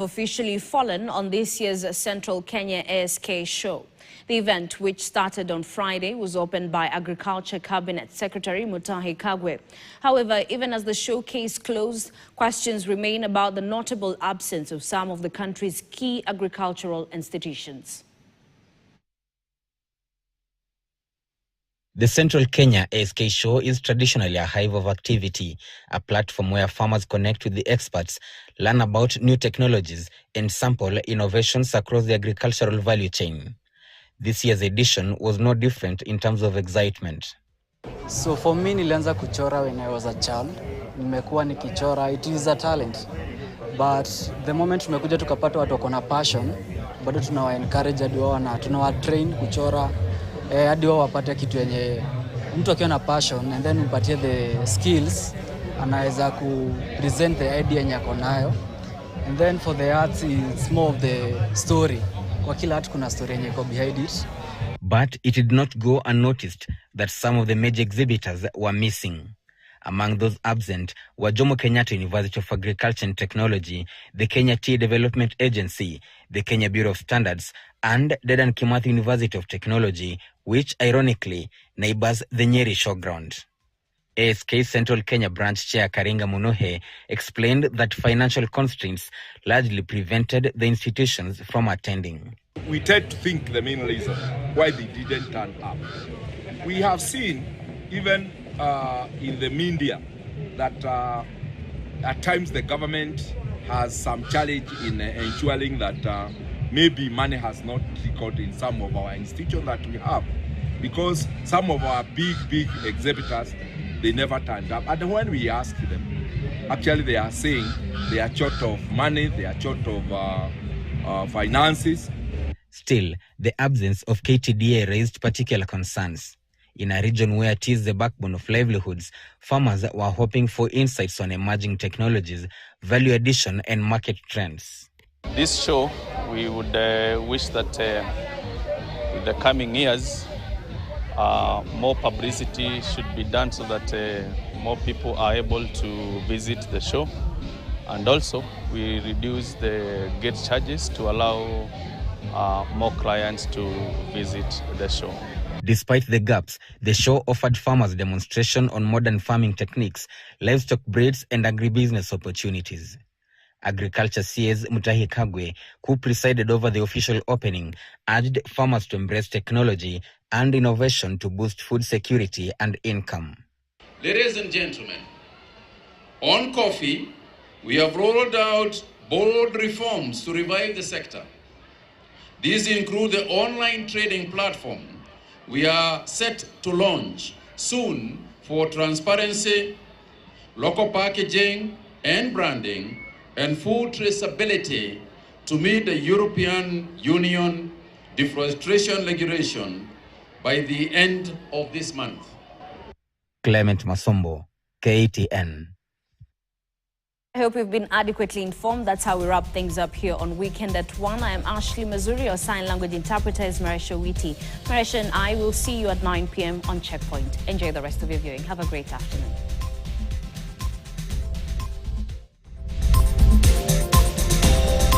Officially fallen on this year's Central Kenya ASK show. The event, which started on Friday, was opened by Agriculture Cabinet Secretary Mutahi Kagwe. However, even as the showcase closed, questions remain about the notable absence of some of the country's key agricultural institutions. The Central Kenya ASK show is traditionally a hive of activity, a platform where farmers connect with the experts, learn about new technologies, and sample innovations across the agricultural value chain. This year's edition was no different in terms of excitement. So for me, nilianza kuchora when I was a child. Nimekuwa nikichora, it is a talent. But the moment tumekuja tukapata watu wako na passion, bado tunawa encourage hadi wao na tunawa train kuchora hadi wao wapate kitu yenye mtu akiwa na passion and then umpatie the skills anaweza ku present the idea yenye ako nayo. And then for the arts, it's more of the story. Kwa kila art kuna story yenye iko behind it. But it did not go unnoticed that some of the major exhibitors were missing. Among those absent were Jomo Kenyatta University of Agriculture and Technology, the Kenya Tea Development Agency, the Kenya Bureau of Standards, and Dedan Kimathi University of Technology, which ironically neighbors the Nyeri showground. ASK Central Kenya Branch Chair Karinga Munohe explained that financial constraints largely prevented the institutions from attending. We tend to think the main reason why they didn't turn up. We have seen even in the media that at times the government has some challenge in ensuring that maybe money has not trickled in some of our institutions that we have, because some of our big exhibitors, they never turned up. And when we ask them, actually they are saying they are short of money, they are short of finances. Still, the absence of KTDA raised particular concerns. In a region where tea is the backbone of livelihoods, farmers were hoping for insights on emerging technologies, value addition, and market trends. This show, we would wish that in the coming years, more publicity should be done so that more people are able to visit the show. And also, we reduce the gate charges to allow more clients to visit the show. Despite the gaps, the show offered farmers demonstration on modern farming techniques, livestock breeds, and agribusiness opportunities. Agriculture CS Mutahi Kagwe, who presided over the official opening, urged farmers to embrace technology and innovation to boost food security and income. Ladies and gentlemen, on coffee, we have rolled out bold reforms to revive the sector. These include the online trading platform we are set to launch soon for transparency, local packaging and branding, and food traceability to meet the European Union deforestation regulation by the end of this month. Clement Masombo, KTN. I hope you've been adequately informed. That's how we wrap things up here on Weekend at 1. I am Ashley Mazuri. Our sign language interpreter is Marisha Witi. Marisha and I will see you at 9 p.m. on Checkpoint. Enjoy the rest of your viewing. Have a great afternoon.